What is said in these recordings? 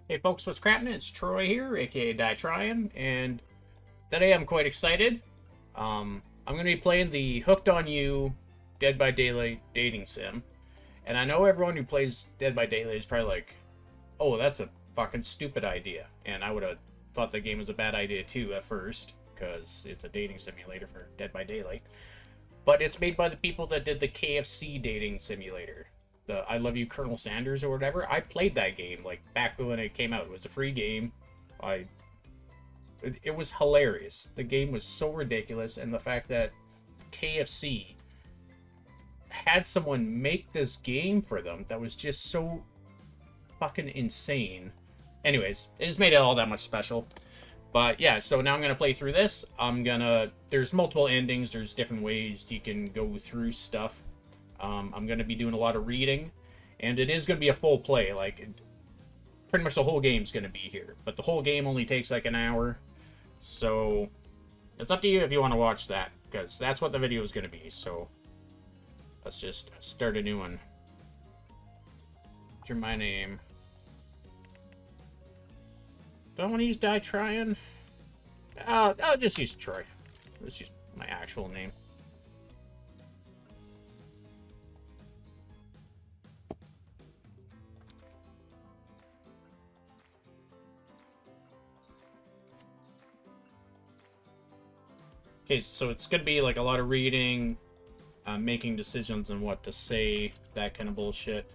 Hey folks, what's crappening? It's Troy here, aka DIEtryin, and today I'm quite excited. I'm going to be playing the Hooked on You Dead by Daylight dating sim, and I know everyone who plays Dead by Daylight is probably like, oh, that's a fucking stupid idea, and I would have thought the game was a bad idea too at first, because it's a dating simulator for Dead by Daylight, but it's made by the people that did the KFC dating simulator. The I Love You Colonel Sanders or whatever. I played that game like back when it came out. It was a free game. It was hilarious. The game was so ridiculous, and the fact that KFC had someone make this game for them that was just so fucking insane. Anyways, it just made it all that much special. But yeah, so now I'm gonna play through this. There's multiple endings. There's different ways you can go through stuff. I'm going to be doing a lot of reading, and it is going to be a full play. Like, pretty much the whole game's going to be here. But the whole game only takes like an hour, so it's up to you if you want to watch that, because that's what the video is going to be. So let's just start a new one. Enter my name. Do I want to use DIEtryin? I'll just use Troy. Let's use my actual name. Okay, so it's going to be like a lot of reading, making decisions on what to say, that kind of bullshit.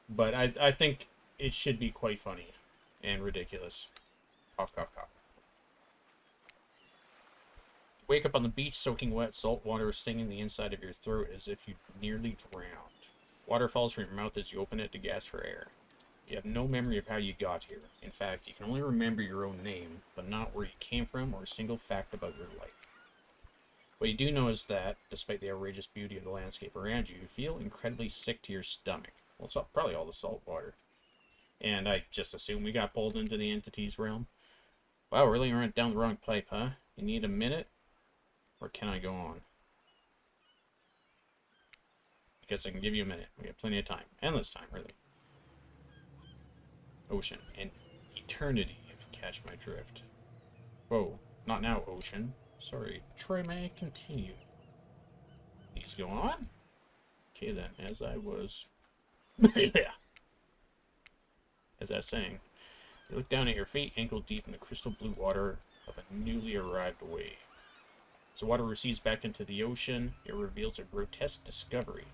But I think it should be quite funny and ridiculous. Cough, cough, cough. Wake up on the beach soaking wet, salt water stinging the inside of your throat as if you nearly drowned. Water falls from your mouth as you open it to gasp for air. You have no memory of how you got here. In fact, you can only remember your own name, but not where you came from or a single fact about your life. What you do know is that, despite the outrageous beauty of the landscape around you, you feel incredibly sick to your stomach. Well, it's probably all the salt water. And I just assume we got pulled into the entity's realm. Wow, really went down the wrong pipe, huh? You need a minute? Or can I go on? I guess I can give you a minute. We have plenty of time. Endless time, really. Ocean. And eternity, if you catch my drift. Whoa. Not now, ocean. Sorry. Troy, may I continue? Please go on. Okay then, as I was... As I was saying, you look down at your feet, ankle deep in the crystal blue water of a newly arrived wave. As the water recedes back into the ocean, it reveals a grotesque discovery.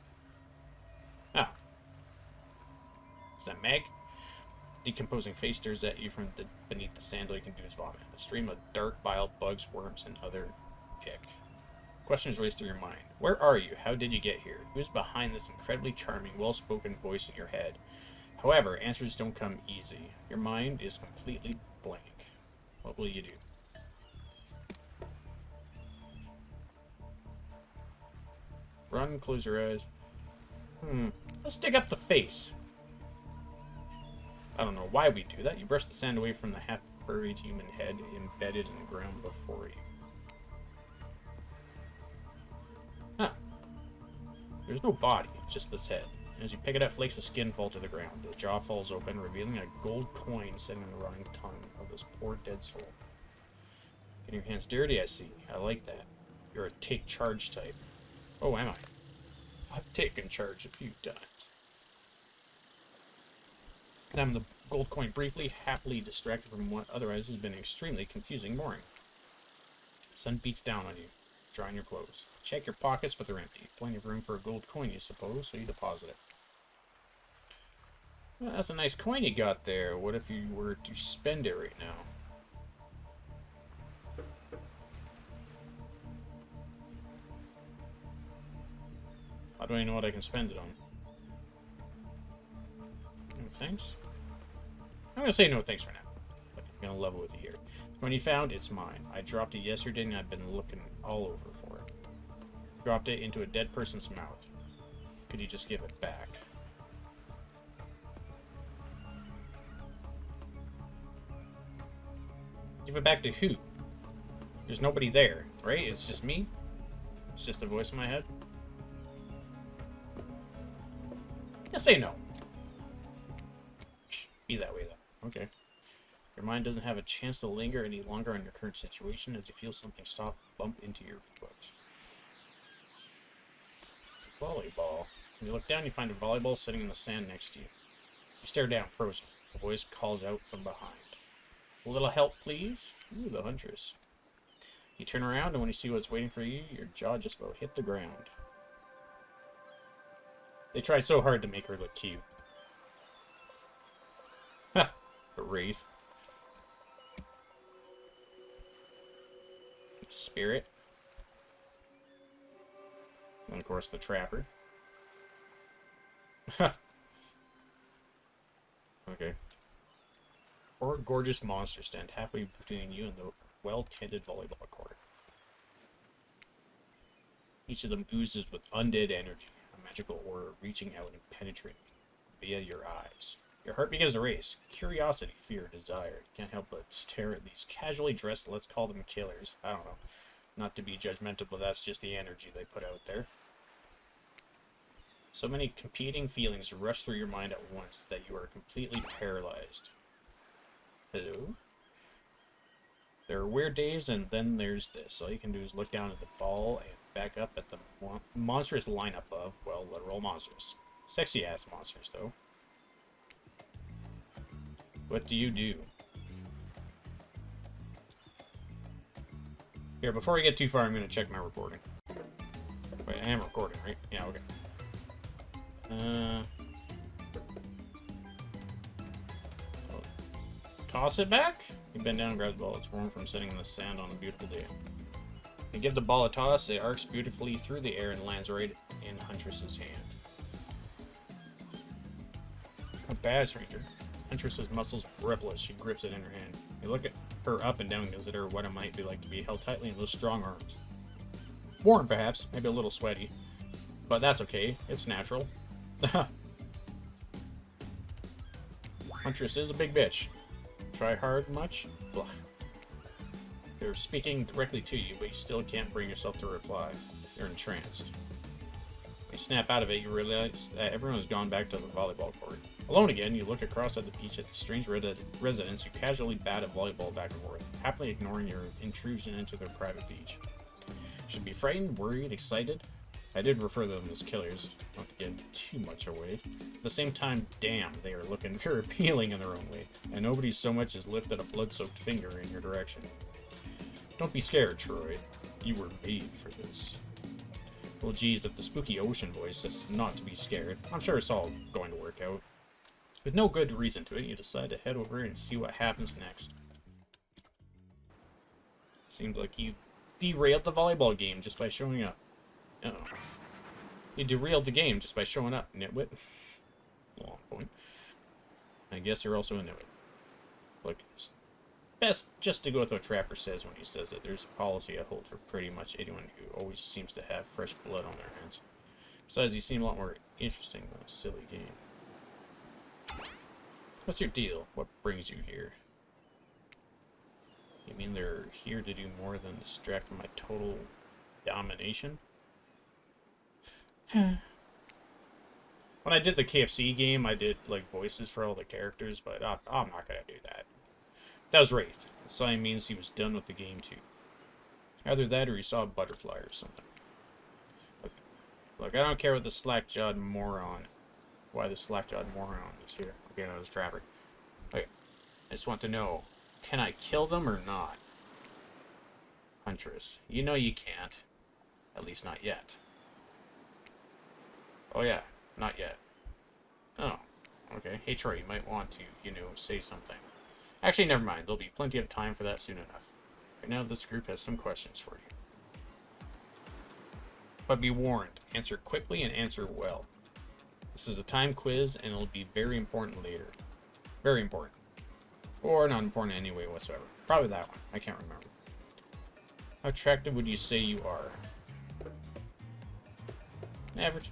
Ah. Is that Meg? Decomposing face stares at you from beneath the sand like you can do is vomit. A stream of dark bile, bugs, worms, and other ick. Questions race through your mind. Where are you? How did you get here? Who's behind this incredibly charming, well-spoken voice in your head? However, answers don't come easy. Your mind is completely blank. What will you do? Run, close your eyes. Let's dig up the face. I don't know why we do that. You brush the sand away from the half-buried human head embedded in the ground before you. Huh. There's no body, just this head. As you pick it up, flakes of skin fall to the ground. The jaw falls open, revealing a gold coin sitting on the rotting tongue of this poor dead soul. Getting your hands dirty, I see. I like that. You're a take charge type. Oh, am I? I've taken charge a few times. Examine the gold coin briefly, happily distracted from what otherwise has been an extremely confusing morning. The sun beats down on you, drying your clothes. Check your pockets, but they're empty. Plenty of room for a gold coin, you suppose, so you deposit it. Well, that's a nice coin you got there. What if you were to spend it right now? How do I know what I can spend it on? No thanks. I'm gonna say no thanks for now. But I'm gonna level with you here. When you found, it's mine. I dropped it yesterday and I've been looking all over for it. Dropped it into a dead person's mouth. Could you just give it back? Give it back to who? There's nobody there, right? It's just me? It's just a voice in my head? I'll say no. Be that way, though. Okay. Your mind doesn't have a chance to linger any longer on your current situation as you feel something soft bump into your foot. Volleyball. When you look down, you find a volleyball sitting in the sand next to you. You stare down, frozen. A voice calls out from behind. A little help, please? Ooh, the huntress. You turn around, and when you see what's waiting for you, your jaw just about hit the ground. They tried so hard to make her look cute. Ha! A wraith. Spirit. And of course the trapper. Okay. Or gorgeous monster stand halfway between you and the well-tended volleyball court. Each of them oozes with undead energy, a magical aura reaching out and penetrating via your eyes. Your heart begins to race. Curiosity, fear, desire. You can't help but stare at these casually dressed, let's call them killers. I don't know. Not to be judgmental, but that's just the energy they put out there. So many competing feelings rush through your mind at once that you are completely paralyzed. Hello? There are weird days, and then there's this. All you can do is look down at the ball and back up at the monstrous lineup of, well, literal monsters. Sexy-ass monsters, though. What do you do? Here, before we get too far, I'm going to check my recording. Wait, I am recording, right? Yeah, okay. Toss it back? You bend down and grab the ball. It's warm from sitting in the sand on a beautiful day. You give the ball a toss, it arcs beautifully through the air and lands right in Huntress's hand. A bad stranger. Huntress's muscles ripple as she grips it in her hand. You look at her up and down and consider what it might be like to be held tightly in those strong arms. Warm, perhaps, maybe a little sweaty. But that's okay, it's natural. Huntress is a big bitch. Try hard much? Blah. They're speaking directly to you, but you still can't bring yourself to reply. You're entranced. When you snap out of it, you realize that everyone has gone back to the volleyball court. Alone again, you look across at the beach at the strange residents who casually bat a volleyball back and forth, happily ignoring your intrusion into their private beach. Should be frightened, worried, excited. I did refer to them as killers, not to give too much away. At the same time, damn, they are looking very appealing in their own way, and nobody so much as lifted a blood-soaked finger in your direction. Don't be scared, Troy. You were made for this. Well, geez, if the spooky ocean voice says not to be scared, I'm sure it's all going to work out. With no good reason to it, you decide to head over and see what happens next. Seems like you derailed the volleyball game just by showing up. Uh-oh. You derailed the game just by showing up, nitwit. Long point. I guess you're also a nitwit. Look, it's best just to go with what Trapper says when he says that there's a policy I hold for pretty much anyone who always seems to have fresh blood on their hands. Besides, you seem a lot more interesting than a silly game. What's your deal? What brings you here? You mean they're here to do more than distract from my total domination? When I did the KFC game, I did, like, voices for all the characters, but I'm not gonna do that. That was Wraith. So it means he was done with the game, too. Either that or he saw a butterfly or something. Look, I don't care what the slack-jawed moron... Why the slack-jawed moron is here. Okay, that was Trapper. Okay, I just want to know, can I kill them or not? Huntress, you know you can't. At least not yet. Oh yeah, not yet. Oh, okay. Hey Troy, you might want to, say something. Actually, never mind. There'll be plenty of time for that soon enough. Right now, this group has some questions for you. But be warned, answer quickly and answer well. This is a time quiz, and it'll be very important later. Very important. Or not important anyway whatsoever. Probably that one. I can't remember. How attractive would you say you are? Average.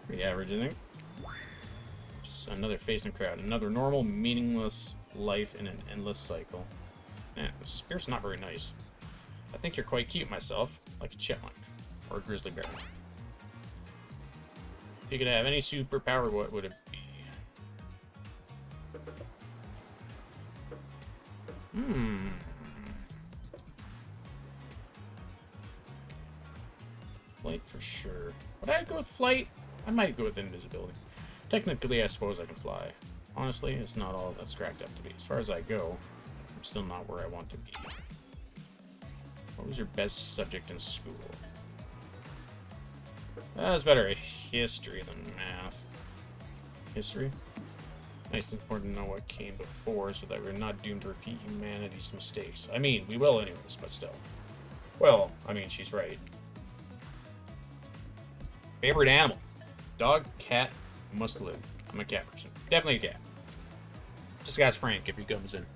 Pretty average, I think. Just another face in the crowd. Another normal, meaningless life in an endless cycle. Spirit's not very nice. I think you're quite cute myself. Like a chipmunk. Or a grizzly bear. If you could have any superpower, what would it be? Hmm. Flight for sure. Would I go with flight? I might go with invisibility. Technically, I suppose I can fly. Honestly, it's not all that's cracked up to be. As far as I go, I'm still not where I want to be. What was your best subject in school? That's better at history than math. History? Nice and important to know what came before so that we're not doomed to repeat humanity's mistakes. I mean, we will anyways, but still. Well, I mean, she's right. Favorite animal? Dog, cat, must live. I'm a cat person. Definitely a cat. Just ask Frank if he comes in.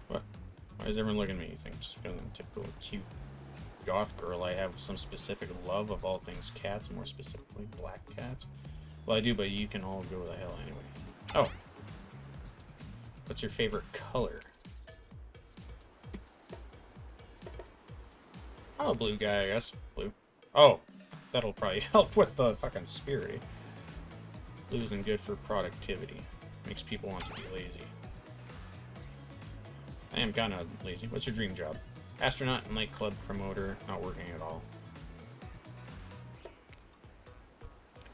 What? Why does everyone look at me? You think just because I'm a typical cute goth girl, I have some specific love of all things cats, more specifically black cats? Well, I do, but you can all go to hell anyway. Oh. What's your favorite color? I'm a blue guy, I guess. Blue. Oh. That'll probably help with the fucking spirit. Blue isn't good for productivity. Makes people want to be lazy. I am kind of lazy. What's your dream job? Astronaut, nightclub promoter, not working at all.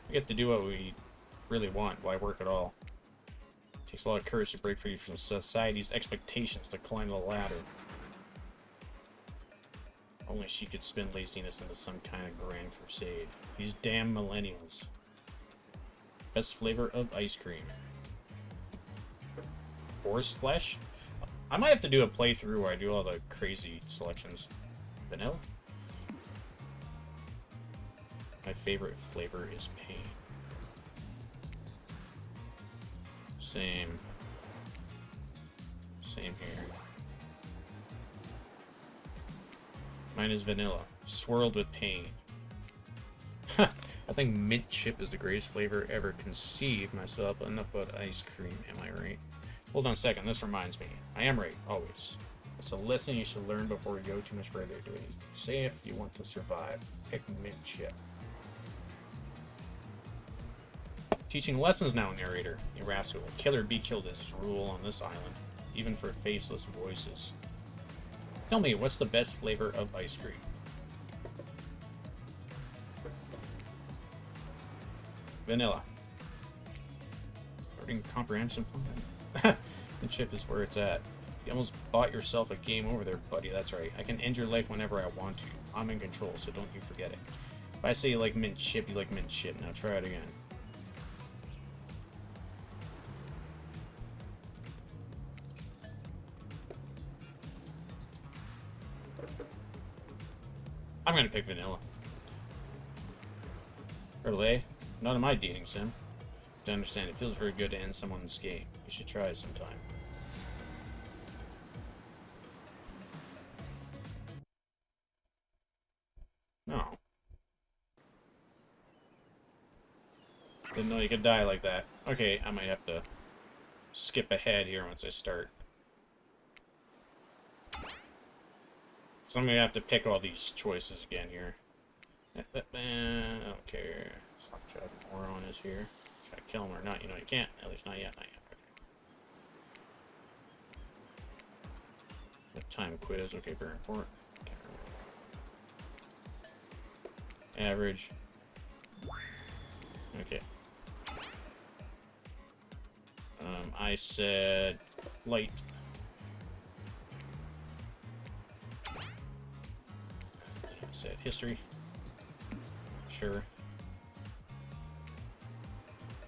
We get to do what we really want. Why work at all? It takes a lot of courage to break free from society's expectations to climb the ladder. Only she could spin laziness into some kind of grand crusade. These damn millennials. Best flavor of ice cream. Horse flesh? I might have to do a playthrough where I do all the crazy selections. Vanilla? My favorite flavor is pain. Same. Same here. Mine is vanilla, swirled with pain. I think mint chip is the greatest flavor ever conceived myself, but enough about ice cream, am I right? Hold on a second, this reminds me. I am right, always. It's a lesson you should learn before we go too much further. Do it. Say if you want to survive. Pick mint chip. Teaching lessons now, narrator. You rascal. Kill or be killed is his rule on this island, even for faceless voices. Tell me, what's the best flavor of ice cream? Vanilla. Starting comprehension plan. The chip is where it's at. You almost bought yourself a game over there, buddy. That's right. I can end your life whenever I want to. I'm in control, so don't you forget it. If I say you like mint chip, you like mint chip. Now try it again. I'm gonna pick vanilla. Really? Not in my dating sim. To understand, it feels very good to end someone's game. You should try it sometime. No. Didn't know you could die like that. Okay, I might have to skip ahead here once I start. So I'm gonna have to pick all these choices again here. I don't care. Slapshot moron is here. Should I kill him or not? You know you can't. At least not yet. Not yet. Okay. Time quiz. Okay, very important. Average. Okay. I said light. I said history. Sure.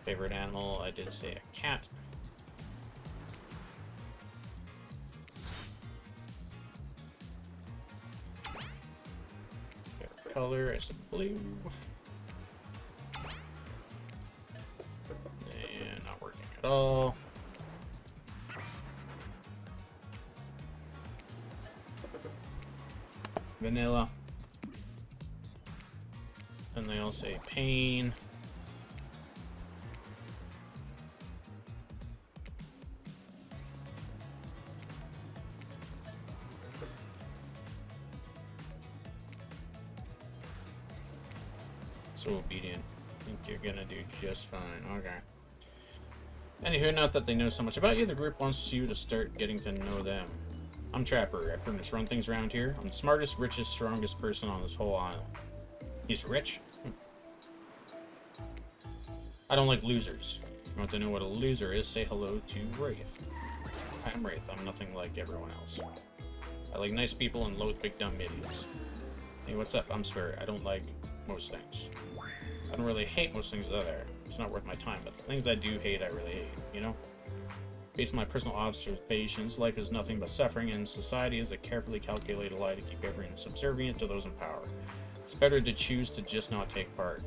Favorite animal, I did say a cat. Favorite color, I said blue. And not working at all. Vanilla. And they all say pain. So obedient. I think you're gonna do just fine. Okay. Anywho, not that they know so much about you, the group wants you to start getting to know them. I'm Trapper. I pretty much run things around here. I'm the smartest, richest, strongest person on this whole island. He's rich? I don't like losers. If you want to know what a loser is, say hello to Wraith. Hi, I'm Wraith. I'm nothing like everyone else. I like nice people and loathe big dumb idiots. Hey, what's up? I'm Spirit. I don't like most things. I don't really hate most things either. It's not worth my time, but the things I do hate, I really hate, you know? Based on my personal observations, life is nothing but suffering, and society is a carefully calculated lie to keep everyone subservient to those in power. It's better to choose to just not take part.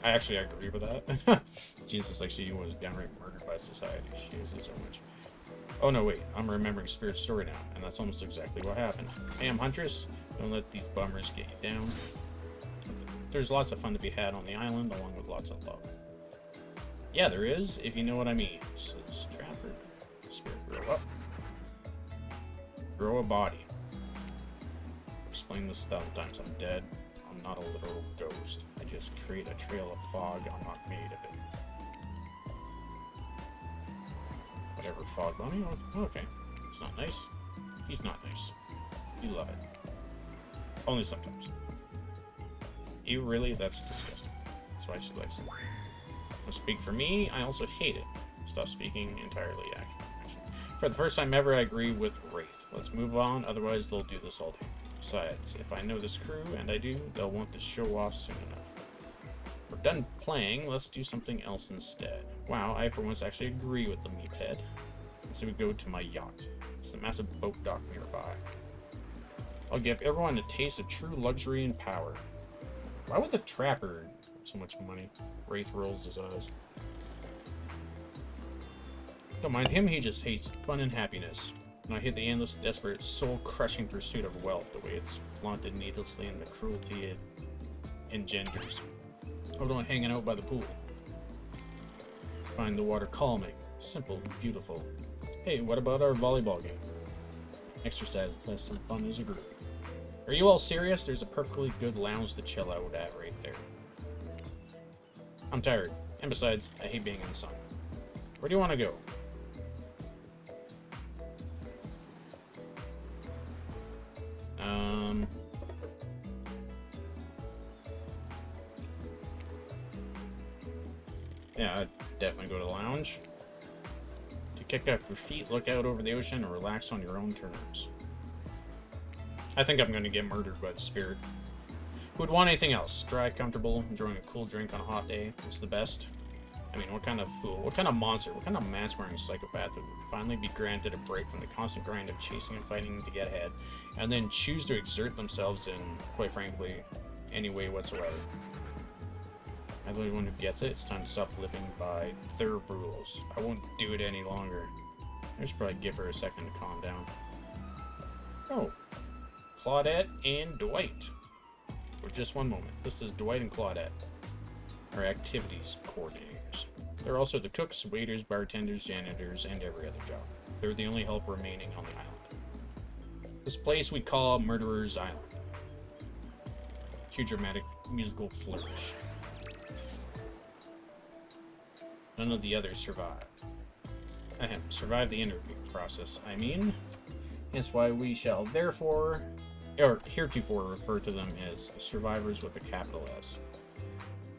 I actually agree with that. Jesus, like she was downright murdered by society. She uses so much. Oh no, wait. I'm remembering Spirit's story now, and that's almost exactly what happened. Hey, I'm Huntress. Don't let these bummers get you down. There's lots of fun to be had on the island, along with lots of love. Yeah, there is, if you know what I mean. Says Trapper. Spirit, grow up. Grow a body. Explain this 1,000 times. I'm dead. I'm not a literal ghost. I just create a trail of fog. I'm not made of it. Whatever, fog bunny. Okay. It's not nice. He's not nice. You love it. Only sometimes. You really? That's disgusting. That's why she likes it. Don't speak for me. I also hate it. Stop speaking entirely. Actually. For the first time ever, I agree with Wraith. Let's move on. Otherwise, they'll do this all day. Besides, if I know this crew, and I do, they'll want to show off soon enough. We're done playing. Let's do something else instead. Wow, I for once actually agree with the meathead. So we go to my yacht. It's the massive boat dock nearby. I'll give everyone a taste of true luxury and power. Why would the Trapper have so much money? Wraith rolls his eyes. Don't mind him, he just hates fun and happiness. And I hate the endless, desperate, soul-crushing pursuit of wealth, the way it's flaunted needlessly and the cruelty it engenders. Hold on, hanging out by the pool. Find the water calming, simple, beautiful. Hey, what about our volleyball game? Exercise, let's some fun as a group. Are you all serious? There's a perfectly good lounge to chill out at right there. I'm tired, and besides, I hate being in the sun. Where do you want to go? Yeah, I'd definitely go to the lounge. To kick up your feet, look out over the ocean, and relax on your own terms. I think I'm going to get murdered by the Spirit. Who would want anything else? Dry, comfortable, enjoying a cool drink on a hot day is the best. I mean, what kind of fool, what kind of monster, what kind of mask-wearing psychopath would finally be granted a break from the constant grind of chasing and fighting to get ahead, and then choose to exert themselves in, quite frankly, any way whatsoever? I'm the only one who gets it. It's time to stop living by their rules. I won't do it any longer. I should probably give her a second to calm down. Oh. Claudette and Dwight. For just one moment. This is Dwight and Claudette. Our activities coordinators. They're also the cooks, waiters, bartenders, janitors, and every other job. They're the only help remaining on the island. This place we call Murderer's Island. Cue dramatic musical flourish. None of the others survived. Ahem, survived the interview process, I mean. Hence why we shall therefore, or heretofore, refer to them as survivors with a capital S.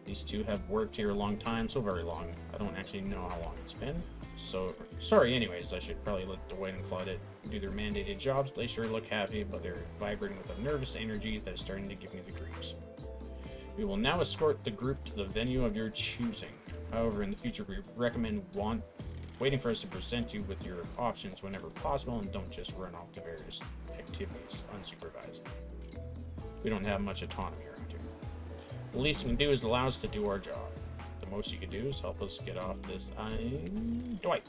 These two have worked here a long time, so very long. I don't actually know how long it's been. So, sorry anyways, I should probably let Dwight and Claudette do their mandated jobs. They sure look happy, but they're vibrating with a nervous energy that is starting to give me the creeps. We will now escort the group to the venue of your choosing. However, in the future, we recommend waiting for us to present you with your options whenever possible, and don't just run off to various activities unsupervised. We don't have much autonomy around here. The least we can do is allow us to do our job. The most you can do is help us get off this Dwight.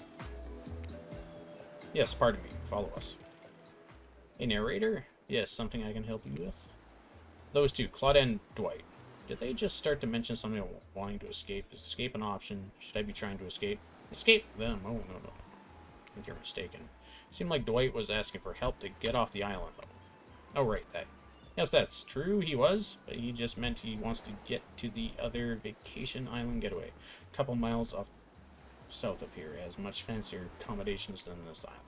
Yes, pardon me. Follow us. A narrator? Yes, something I can help you with? Those two, Claudette and Dwight. Did they just start to mention something about wanting to escape? Is escape an option? Should I be trying to escape? Escape them? Oh, no. I think you're mistaken. It seemed like Dwight was asking for help to get off the island, though. Oh, right, that. Yes, that's true, he was, but he just meant he wants to get to the other vacation island getaway. A couple miles off south of here. It has much fancier accommodations than this island.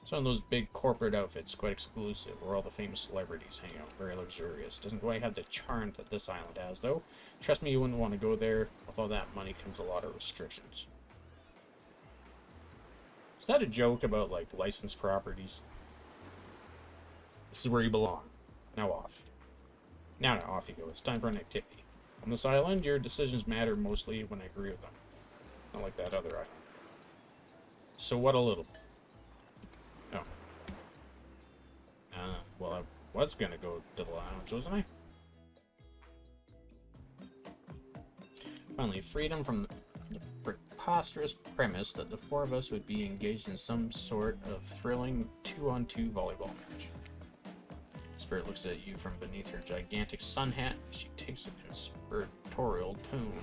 It's one of those big corporate outfits, quite exclusive, where all the famous celebrities hang out. Very luxurious. Doesn't quite have the charm that this island has, though. Trust me, you wouldn't want to go there. With all that money comes a lot of restrictions. Is that a joke about, like, licensed properties? This is where you belong. Now off. Now off you go. It's time for an activity. On this island, your decisions matter mostly when I agree with them. Not like that other island. So what a little... Oh. Well, I was gonna go to the lounge, wasn't I? Finally, freedom from the preposterous premise that the four of us would be engaged in some sort of thrilling 2-on-2 volleyball match. Spirit looks at you from beneath her gigantic sun hat. She takes a conspiratorial tone.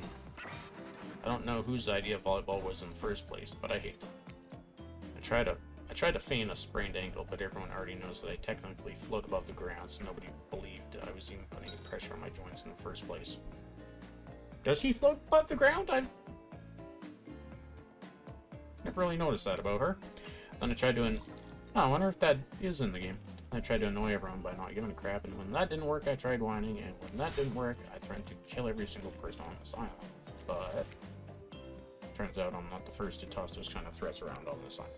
I don't know whose idea volleyball was in the first place, but I hate them. I tried to feign a sprained ankle, but everyone already knows that I technically float above the ground, so nobody believed I was even putting pressure on my joints in the first place. Does she float above the ground? I've never really noticed that about her. Then I tried to... I wonder if that is in the game. I tried to annoy everyone by not giving a crap, and when that didn't work, I tried whining, and when that didn't work, I threatened to kill every single person on this island. But turns out I'm not the first to toss those kind of threats around on this island.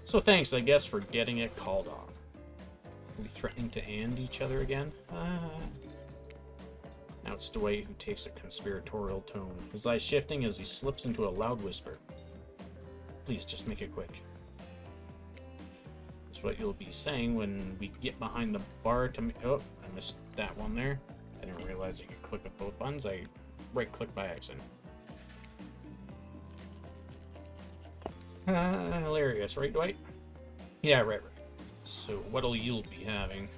So thanks, I guess, for getting it called off. Are we threatening to end each other again? Now it's Dwight who takes a conspiratorial tone, his eyes shifting as he slips into a loud whisper. Please, just make it quick. That's what you'll be saying when we get behind the bar to... Oh, I missed that one there. I didn't realize you could click with both buttons. I right-clicked by accident. Hilarious, right, Dwight? Yeah, right. So, what'll you be having?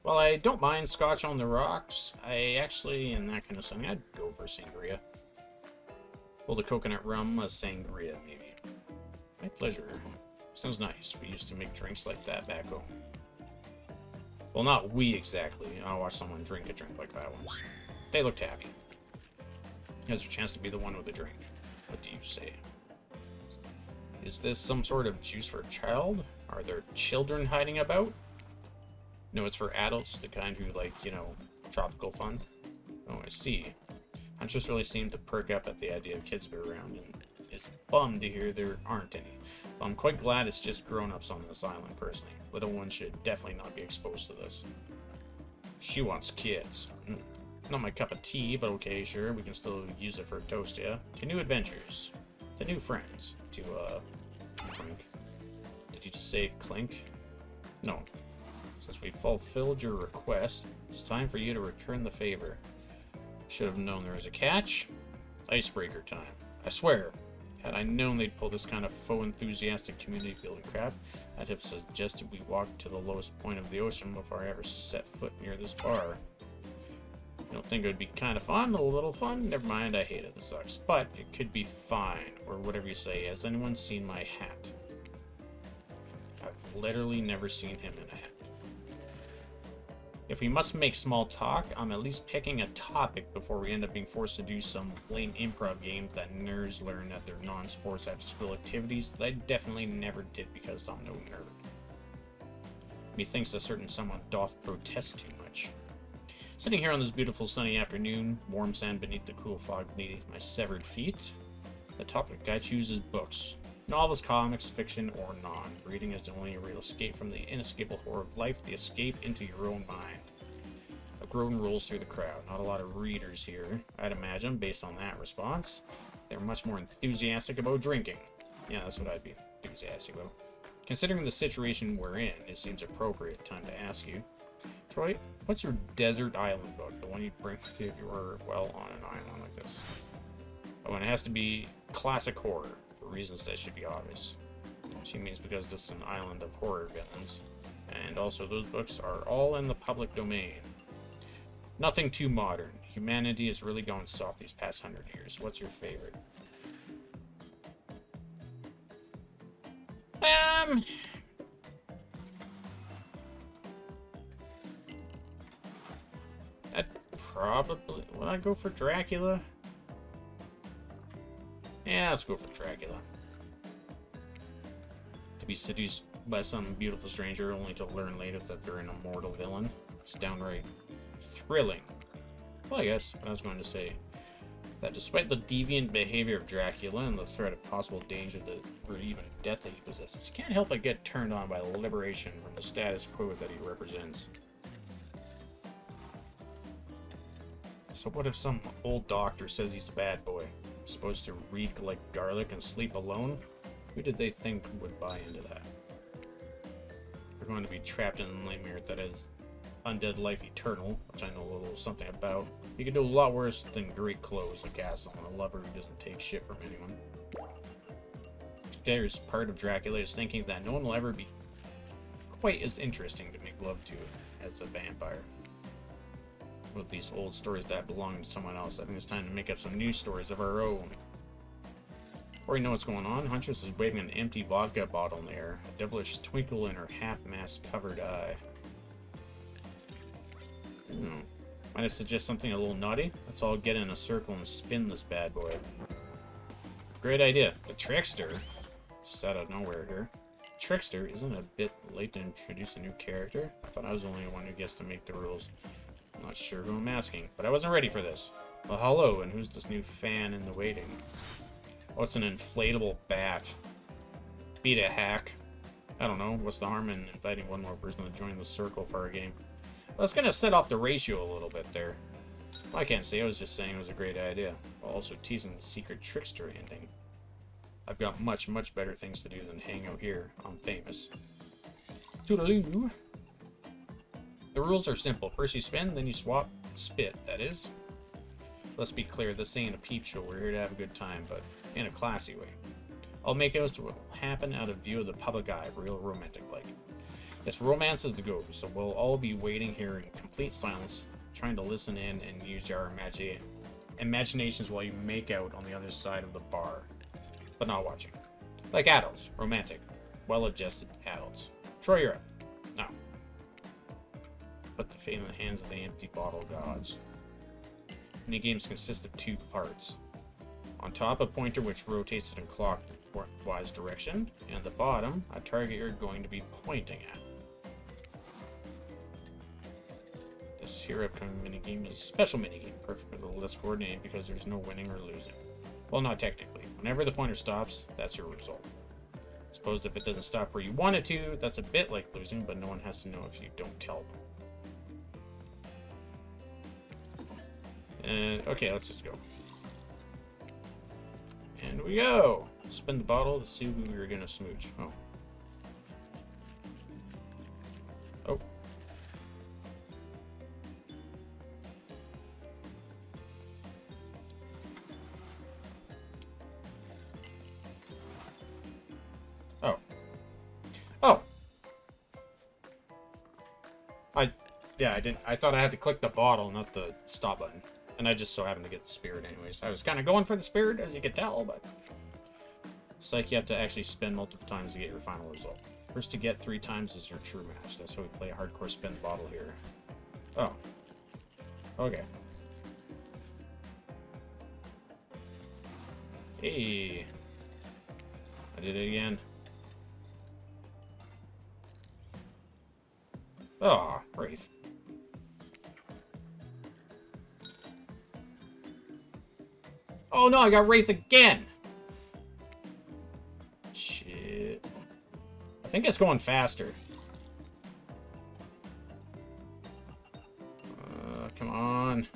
Well, I don't mind scotch on the rocks. I actually, in that kind of something, I'd go for sangria. Well, the coconut rum, a sangria, maybe. My pleasure. Sounds nice. We used to make drinks like that back home. Well, not we exactly. I watched someone drink a drink like that once. They looked happy. Has a chance to be the one with the drink. What do you say? Is this some sort of juice for a child? Are there children hiding about? No, it's for adults, the kind who like, you know, tropical fun. Oh, I see. Hunters really seem to perk up at the idea of kids be around, and it's bummed to hear there aren't any. But I'm quite glad it's just grown-ups on this island, personally. Little ones should definitely not be exposed to this. She wants kids. Not my cup of tea, but okay, sure. We can still use it for a toast, yeah? To new adventures. To new friends. To, Clink. Did you just say Clink? No. Since we fulfilled your request, it's time for you to return the favor. Should have known there was a catch. Icebreaker time. I swear, had I known they'd pull this kind of faux enthusiastic community building crap, I'd have suggested we walk to the lowest point of the ocean before I ever set foot near this bar. You don't think it would be kind of fun? A little fun? Never mind, I hate it. This sucks. But it could be fine, or whatever you say. Has anyone seen my hat? I've literally never seen him in a hat. If we must make small talk, I'm at least picking a topic before we end up being forced to do some lame improv game that nerds learn at their non-sports after-school activities that I definitely never did because I'm no nerd. Methinks a certain someone doth protest too much. Sitting here on this beautiful sunny afternoon, warm sand beneath the cool fog beneath my severed feet, the topic I choose is books. Novels, comics, fiction, or non. Reading is the only real escape from the inescapable horror of life, the escape into your own mind. A groan rolls through the crowd. Not a lot of readers here, I'd imagine, based on that response. They're much more enthusiastic about drinking. Yeah, that's what I'd be enthusiastic about. Considering the situation we're in, it seems appropriate time to ask you. Troy, what's your desert island book? The one you'd bring with you if you were, well, on an island like this. Oh, and it has to be classic horror. Reasons that should be obvious. She means because this is an island of horror villains, and also those books are all in the public domain. Nothing too modern. Humanity has really gone soft these past 100 years. What's your favorite? I'd probably... Would I go for Dracula? Yeah, let's go for Dracula. To be seduced by some beautiful stranger, only to learn later that they're an immortal villain. It's downright thrilling. Well, I guess what I was going to say, that despite the deviant behavior of Dracula and the threat of possible danger or even death that he possesses, you can't help but get turned on by the liberation from the status quo that he represents. So what if some old doctor says he's a bad boy, supposed to reek like garlic and sleep alone? Who did they think would buy into that? They're going to be trapped in a nightmare that is undead life eternal, which I know a little something about. You can do a lot worse than great clothes, a castle, and a lover who doesn't take shit from anyone. There's part of Dracula is thinking that no one will ever be quite as interesting to make love to as a vampire. One of these old stories that belong to someone else. I think it's time to make up some new stories of our own. Before you know what's going on, Huntress is waving an empty vodka bottle in the air, a devilish twinkle in her half-mask covered eye. Might I suggest something a little naughty? Let's all get in a circle and spin this bad boy. Great idea. The Trickster, just out of nowhere here. Trickster isn't a bit late to introduce a new character. I thought I was the only one who gets to make the rules. I'm not sure who I'm asking, but I wasn't ready for this. Well, hello, and who's this new fan in the waiting? Oh, it's an inflatable bat. Beat a hack. I don't know. What's the harm in inviting one more person to join the circle for our game? Well, it's going to set off the ratio a little bit there. Well, I can't say. I was just saying it was a great idea. While also teasing the secret trickster ending. I've got much, much better things to do than hang out here. I'm famous. Toodaloo. The rules are simple. First you spin, then you swap. Spit, that is. Let's be clear, this ain't a peep show. We're here to have a good time, but in a classy way. I'll make it what will happen out of view of the public eye, real romantic-like. Yes, romance is the go, so we'll all be waiting here in complete silence, trying to listen in and use our imaginations while you make out on the other side of the bar. But not watching. Like adults. Romantic. Well-adjusted adults. Troy, you're up. Now. Put the fate in the hands of the empty bottle gods. Minigames consist of two parts. On top, a pointer which rotates it in clockwise direction, and at the bottom, a target you're going to be pointing at. This here upcoming minigame is a special minigame, perfect with a less coordinated because there's no winning or losing. Well, not technically. Whenever the pointer stops, that's your result. Suppose if it doesn't stop where you want it to, that's a bit like losing, but no one has to know if you don't tell them. Okay, let's just go. And we go! Spin the bottle to see who you're gonna smooch. Oh. Oh. Oh. Oh! Yeah, I didn't. I thought I had to click the bottle, not the stop button. And I just so happened to get the spirit anyways. I was kind of going for the spirit, as you could tell, but... It's like you have to actually spin multiple times to get your final result. First to get 3 times is your true match. That's how we play a hardcore spin bottle here. Oh. Okay. Hey. I did it again. Oh, Wraith. Oh no, I got Wraith again! Shit. I think it's going faster. Come on.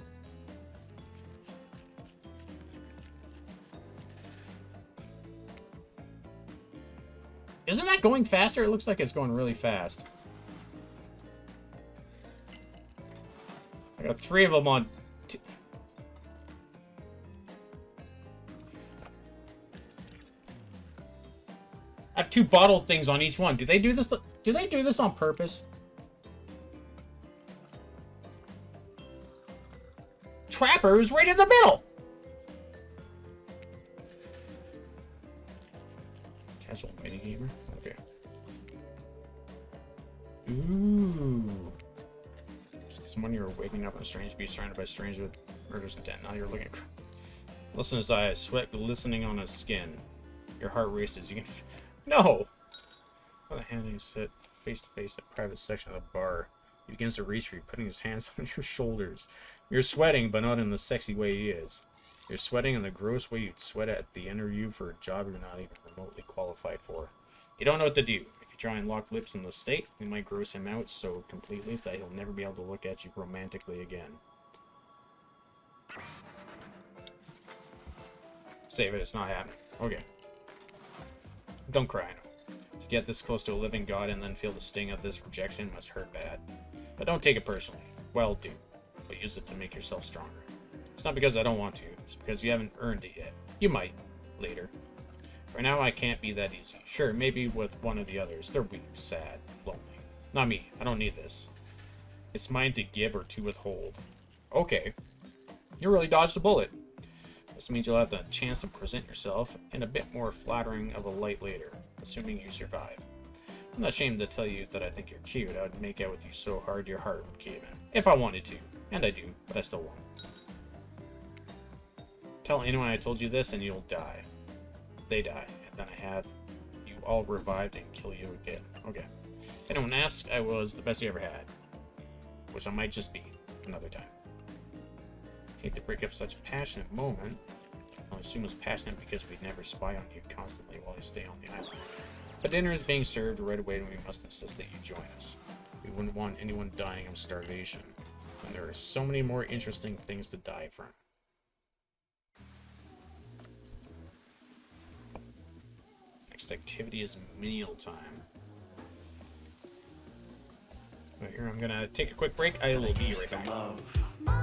Isn't that going faster? It looks like it's going really fast. I got 3 of them on... I have 2 bottle things on each one. Do they do this? Do they do this on purpose? Trapper is right in the middle. Casual minigamer. Okay. Just this morning you were waking up in a strange beast surrounded by strangers with murderous intent. Now you're looking. Listen to his eyes, sweat glistening on his skin. Your heart races. You can. No! On the hand, you sit face to face in a private section of the bar. He begins to reach for you, putting his hands on your shoulders. You're sweating, but not in the sexy way he is. You're sweating in the gross way you'd sweat at the interview for a job you're not even remotely qualified for. You don't know what to do. If you try and lock lips in the state, it might gross him out so completely that he'll never be able to look at you romantically again. Save it, it's not happening. Okay. Don't cry, no. To get this close to a living god and then feel the sting of this rejection must hurt bad. But don't take it personally. Well, do. But use it to make yourself stronger. It's not because I don't want to. It's because you haven't earned it yet. You might. Later. For now, I can't be that easy. Sure, maybe with one of the others. They're weak, sad, lonely. Not me. I don't need this. It's mine to give or to withhold. Okay. You really dodged a bullet. This means you'll have the chance to present yourself in a bit more flattering of a light later, assuming you survive. I'm not ashamed to tell you that I think you're cute. I would make out with you so hard your heart would cave in. If I wanted to. And I do, but I still won't. Tell anyone I told you this and you'll die. They die, and then I have you all revived and kill you again. Okay. If anyone asks, I was the best you ever had. Which I might just be another time. Hate to break up such a passionate moment. I'll assume it's passionate because we'd never spy on you constantly while you stay on the island. But dinner is being served right away and we must insist that you join us. We wouldn't want anyone dying of starvation. And there are so many more interesting things to die from. Next activity is meal time. Right here, I'm gonna take a quick break. I will be right back.